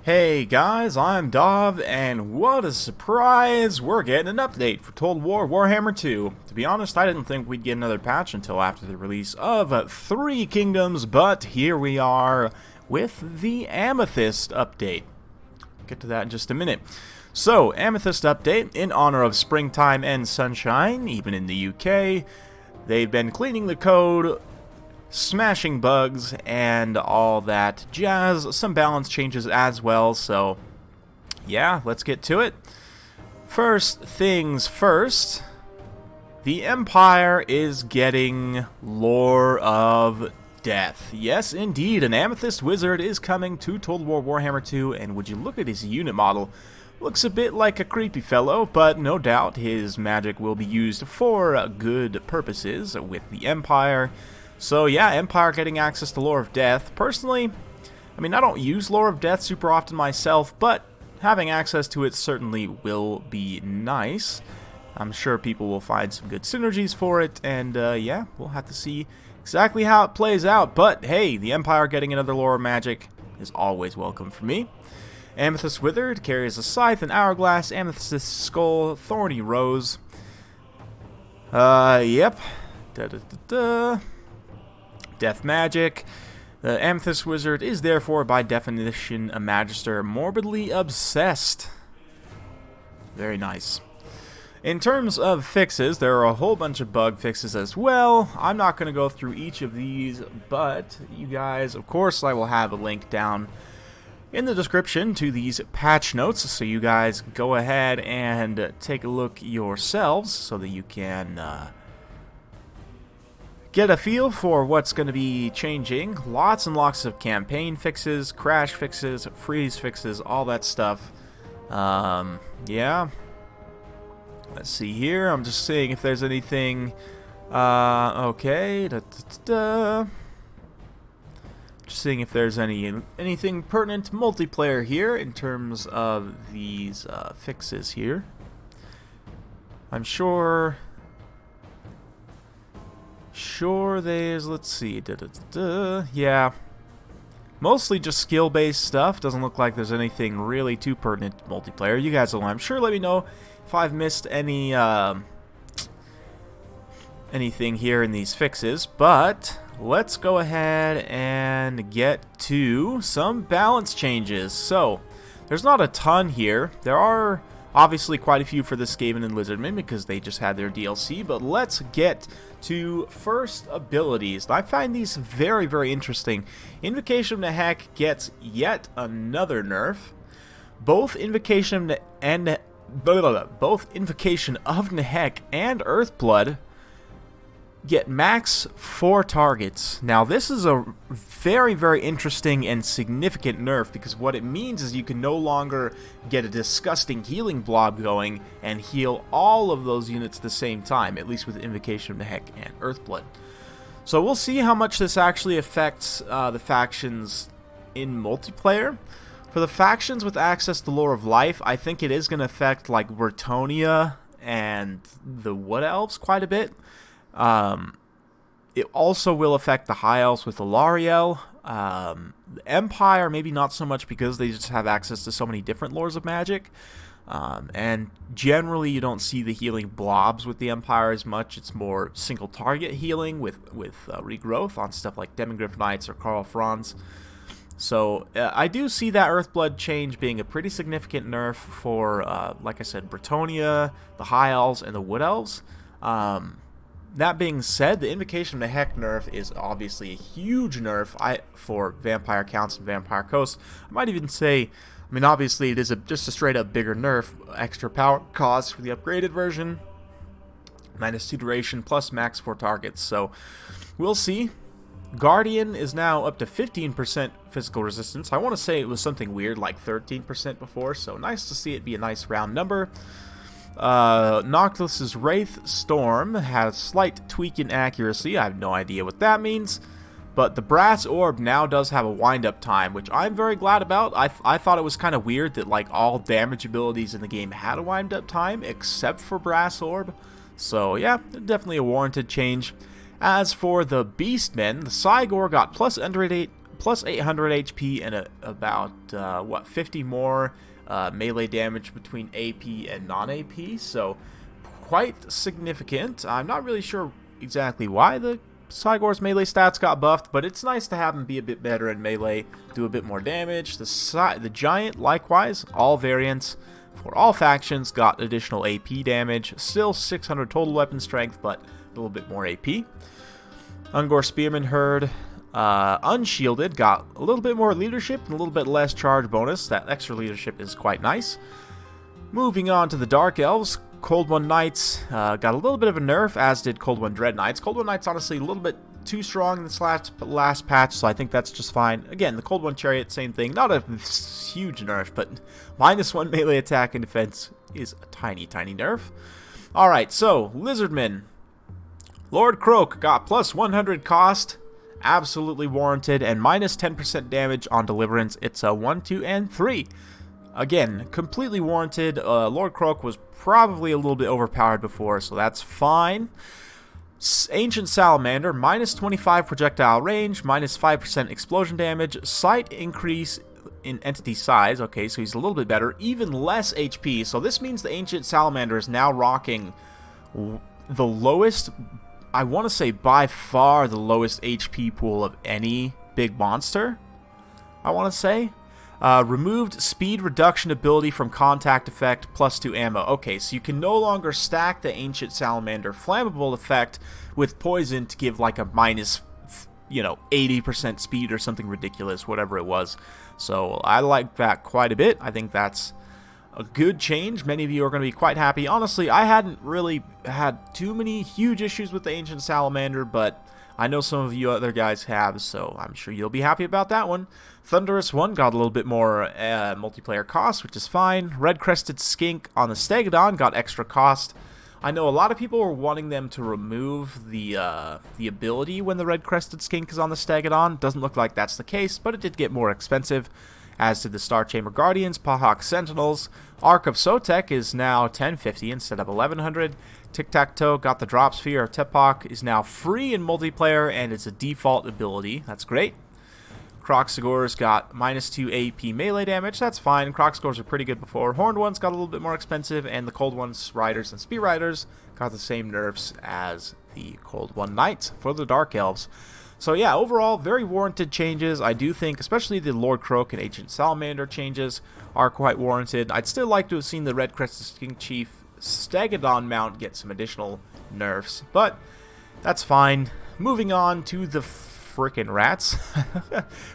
Hey guys, I'm Dov, and what a surprise! We're getting an update for Total War Warhammer 2. To be honest, I didn't think we'd get another patch until after the release of Three Kingdoms, but here we are with the Amethyst update. Get to that in just a minute. So, Amethyst update, in honor of springtime and sunshine, even in the UK. They've been cleaning the code, smashing bugs, and all that jazz. Some balance changes as well, so yeah, let's get to it. First things first, the Empire is getting Lore of Death. Yes, indeed, an Amethyst wizard is coming to Total War Warhammer 2, and would you look at his unit model, looks a bit like a creepy fellow, but no doubt his magic will be used for good purposes with the Empire. So yeah, Empire getting access to Lore of Death. Personally, I mean, I don't use Lore of Death super often myself, but having access to it certainly will be nice. I'm sure people will find some good synergies for it, and yeah, we'll have to see exactly how it plays out. But hey, the Empire getting another Lore of Magic is always welcome for me. Amethyst Withered carries a Scythe, an Hourglass, Amethyst Skull, Thorny Rose. Yep. Death magic. The Amethyst Wizard is therefore by definition a Magister morbidly obsessed. Very nice. In terms of fixes, there are a whole bunch of bug fixes as well. I'm not going to go through each of these, but you guys, of course, I will have a link down in the description to these patch notes, so you guys go ahead and take a look yourselves so that you can get a feel for what's going to be changing. Lots and lots of campaign fixes, crash fixes, freeze fixes, all that stuff. Yeah. Let's see here. I'm just seeing if there's anything. Okay. Just seeing if there's anything pertinent to multiplayer here in terms of these fixes here. I'm sure there's, let's see, yeah, mostly just skill-based stuff. Doesn't look like there's anything really too pertinent to multiplayer. You guys will, I'm sure, let me know if I've missed any anything here in these fixes, but let's go ahead and get to some balance changes. So there's not a ton here. There are obviously quite a few for the Skaven and Lizardmen because they just had their DLC, but let's get to first abilities. I find these very, very interesting. Invocation of Nehek gets yet another nerf. Both Invocation of Nehek and Earthblood get max 4 targets. Now this is a very, very interesting and significant nerf because what it means is you can no longer get a disgusting healing blob going and heal all of those units at the same time, at least with Invocation of Nehek and Earthblood. So we'll see how much this actually affects the factions in multiplayer. For the factions with access to Lore of Life, I think it is going to affect like Bretonnia and the Wood Elves quite a bit. It also will affect the High Elves with Alariel. The Empire, maybe not so much because they just have access to so many different lores of magic. And generally you don't see the healing blobs with the Empire as much. It's more single target healing with regrowth on stuff like Demigryph Knights or Karl Franz. So I do see that Earthblood change being a pretty significant nerf for, like I said, Bretonnia, the High Elves, and the Wood Elves. That being said, the Invocation of the Nehek nerf is obviously a huge nerf for Vampire Counts and Vampire Coast. I might even say, I mean, obviously it is just a straight up bigger nerf, extra power cost for the upgraded version, -2 duration, plus max 4 targets. So we'll see. Guardian is now up to 15% physical resistance. I want to say it was something weird like 13% before, so nice to see it be a nice round number. Noctilus's Wraith Storm has slight tweak in accuracy. I have no idea what that means, but the Brass Orb now does have a wind-up time, which I'm very glad about. I thought it was kind of weird that like all damage abilities in the game had a wind-up time except for Brass Orb. So yeah, definitely a warranted change. As for the Beastmen, the Cygor got plus plus 800 HP and about 50 more melee damage between AP and non-AP, so quite significant. I'm not really sure exactly why the Cygor's melee stats got buffed, but it's nice to have him be a bit better in melee, do a bit more damage. The Giant, likewise, all variants for all factions got additional AP damage, still 600 total weapon strength, but a little bit more AP. Ungor Spearman Herd, Unshielded, got a little bit more leadership and a little bit less charge bonus. That extra leadership is quite nice. Moving on to the Dark Elves, Cold One Knights got a little bit of a nerf, as did Cold One Dread Knights. Cold One Knights, honestly, a little bit too strong in this last patch, so I think that's just fine. Again, the Cold One Chariot, same thing. Not a huge nerf, but -1 melee attack and defense is a tiny, tiny nerf. Alright, so, Lizardmen. Lord Croak got plus 100 cost, absolutely warranted, and minus 10% damage on Deliverance. It's a 1, 2, and 3. Again, completely warranted. Lord Croak was probably a little bit overpowered before, so that's fine. Ancient Salamander, minus 25 projectile range, minus 5% explosion damage, slight increase in entity size. Okay, so he's a little bit better. Even less HP, so this means the Ancient Salamander is now rocking the lowest, I want to say by far the lowest HP pool of any big monster, I want to say. Removed speed reduction ability from contact effect, plus 2 ammo. Okay, so you can no longer stack the Ancient Salamander flammable effect with poison to give like a minus, 80% speed or something ridiculous, whatever it was. So I like that quite a bit. I think that's a good change. Many of you are going to be quite happy. Honestly, I hadn't really had too many huge issues with the Ancient Salamander, but I know some of you other guys have, so I'm sure you'll be happy about that one. Thunderous One got a little bit more multiplayer cost, which is fine. Red Crested Skink on the Stegodon got extra cost. I know a lot of people were wanting them to remove the ability when the Red Crested Skink is on the Stegodon. Doesn't look like that's the case, but it did get more expensive, as did the Star Chamber Guardians, Pahawk Sentinels. Ark of Sotek is now 1050 instead of 1100. Tic-Tac-Toe got the Drop Sphere. Tepok is now free in multiplayer, and it's a default ability. That's great. Croxagor's got minus 2 AP melee damage. That's fine. Croxagors are pretty good before. Horned Ones got a little bit more expensive, and the Cold Ones Riders and Spear Riders got the same nerfs as the Cold One Knights for the Dark Elves. So yeah, overall, very warranted changes. I do think, especially the Lord Croak and Ancient Salamander changes are quite warranted. I'd still like to have seen the Red Crested Skink Chief Stegodon mount get some additional nerfs, but that's fine. Moving on to the frickin' rats.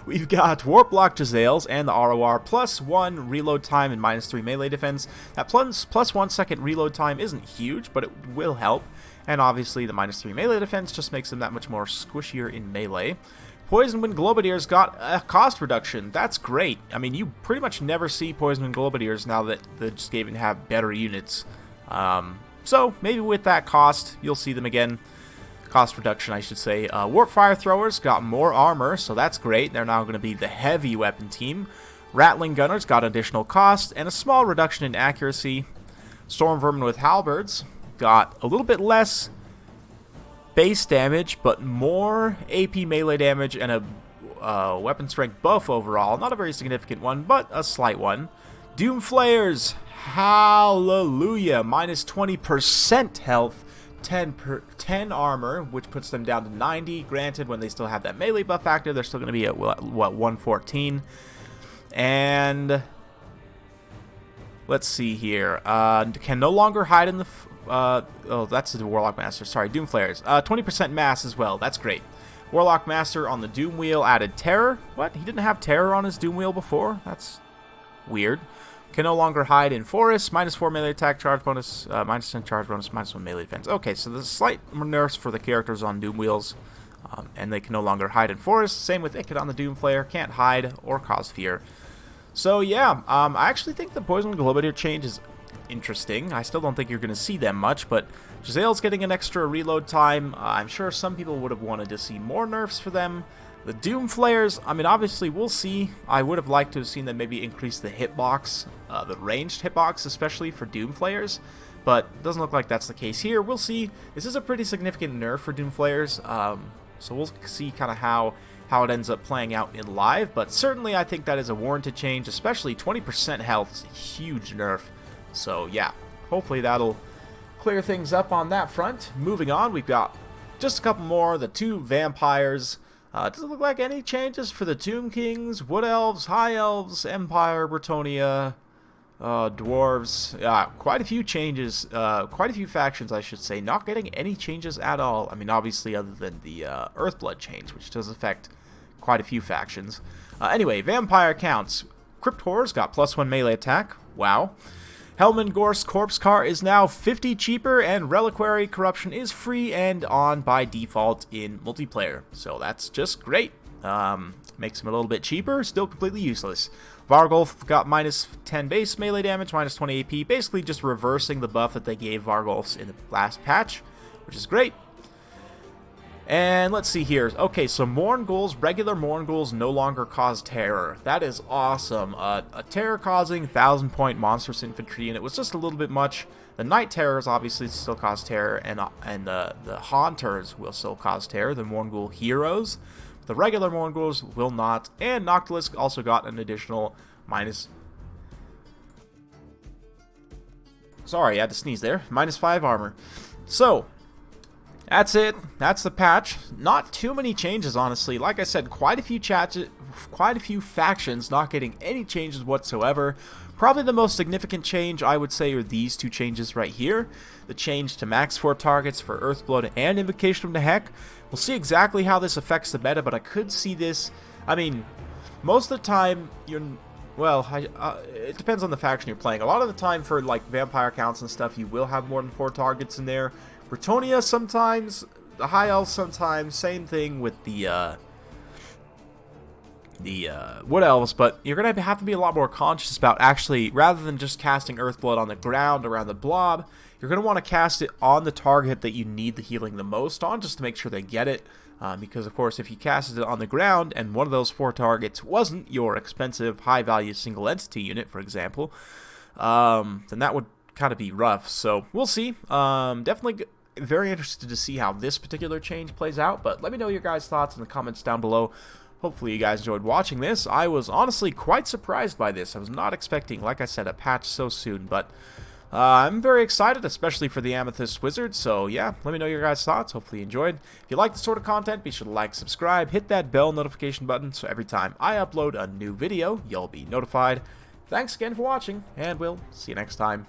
We've got Warp Lock Jazales and the ROR, plus 1 reload time and minus 3 melee defense. That plus 1 second reload time isn't huge, but it will help. And obviously the minus 3 melee defense just makes them that much more squishier in melee. Poison Wind Globadiers got a cost reduction. That's great. I mean, you pretty much never see Poison Wind Globadiers now that the Skaven have better units. So maybe with that cost, you'll see them again. Cost reduction, I should say. Warp Fire Throwers got more armor, so that's great. They're now going to be the heavy weapon team. Rattling Gunners got additional cost and a small reduction in accuracy. Storm Vermin with Halberds got a little bit less base damage, but more AP melee damage and a weapon strength buff overall. Not a very significant one, but a slight one. Doom Flayers, hallelujah, minus 20% health. 10 armor, which puts them down to 90. Granted, when they still have that melee buff active, they're still going to be at, what, 114. And let's see here. Can no longer hide in the... oh, that's the Warlock Master. Sorry, Doom Flares. 20% mass as well. That's great. Warlock Master on the Doom Wheel added Terror. What? He didn't have Terror on his Doom Wheel before? That's weird. Can no longer hide in forests. Minus 4 melee attack charge bonus. Minus 10 charge bonus. Minus 1 melee defense. Okay, so there's slight nerfs for the characters on Doom Wheels. And they can no longer hide in forests. Same with Ikit on the Doom Flare. Can't hide or cause fear. So yeah, I actually think the Poison Globadier change is interesting. I still don't think you're going to see them much, but Jazale's getting an extra reload time. I'm sure some people would have wanted to see more nerfs for them. The Doom Flares, I mean, obviously, we'll see. I would have liked to have seen them maybe increase the hitbox, the ranged hitbox, especially for Doom Flares, but it doesn't look like that's the case here. We'll see. This is a pretty significant nerf for Doom Flares, so we'll see kind of how how it ends up playing out in live, but certainly I think that is a warranted change, especially 20% health is a huge nerf. So yeah, hopefully that'll clear things up on that front. Moving on, we've got just a couple more. The 2 vampires. Does it look like any changes for the Tomb Kings, Wood Elves, High Elves, Empire, Bretonia, Dwarves? Quite a few changes, quite a few factions, I should say, not getting any changes at all. I mean, obviously, other than the Earthblood change, which does affect quite a few factions. Anyway, vampire counts. Crypt Horrors got +1 melee attack. Wow. Helmengor's Corpse Car is now 50 cheaper, and Reliquary Corruption is free and on by default in multiplayer. So that's just great. Makes him a little bit cheaper, still completely useless. Vargolf got -10 base melee damage, -20 AP, basically just reversing the buff that they gave Vargolfs in the last patch, which is great. And let's see here. Okay, so Mournguls, regular Mournguls no longer cause terror. That is awesome. A terror-causing 1,000-point monstrous infantry, and it was just a little bit much. The Night Terrors obviously still cause terror, and the Haunters will still cause terror, the Mourngul heroes. The regular Mournguls will not, and Noctilusk also got an additional Sorry, I had to sneeze there. -5 armor. So, that's it. That's the patch. Not too many changes, honestly. Like I said, quite a few factions not getting any changes whatsoever. Probably the most significant change, I would say, are these 2 changes right here. The change to max 4 targets for Earthblood and Invocation of the Heck. We'll see exactly how this affects the meta, but I could see this. I mean, most of the time, it depends on the faction you're playing. A lot of the time for, like, vampire counts and stuff, you will have more than 4 targets in there. Bretonia sometimes, the High Elves sometimes, same thing with the Wood Elves, but you're going to have to be a lot more conscious about actually, rather than just casting Earthblood on the ground around the blob, you're going to want to cast it on the target that you need the healing the most on, just to make sure they get it, because of course if you casted it on the ground and one of those 4 targets wasn't your expensive high-value single entity unit, for example, then that would kind of be rough. So we'll see. Definitely very interested to see how this particular change plays out, but let me know your guys' thoughts in the comments down below. Hopefully you guys enjoyed watching this. I was honestly quite surprised by this. I was not expecting, like I said, a patch so soon, but I'm very excited, especially for the Amethyst Wizard. So yeah, let me know your guys' thoughts. Hopefully you enjoyed. If you like this sort of content, be sure to like, subscribe, hit that bell notification button so every time I upload a new video, you'll be notified. Thanks again for watching, and we'll see you next time.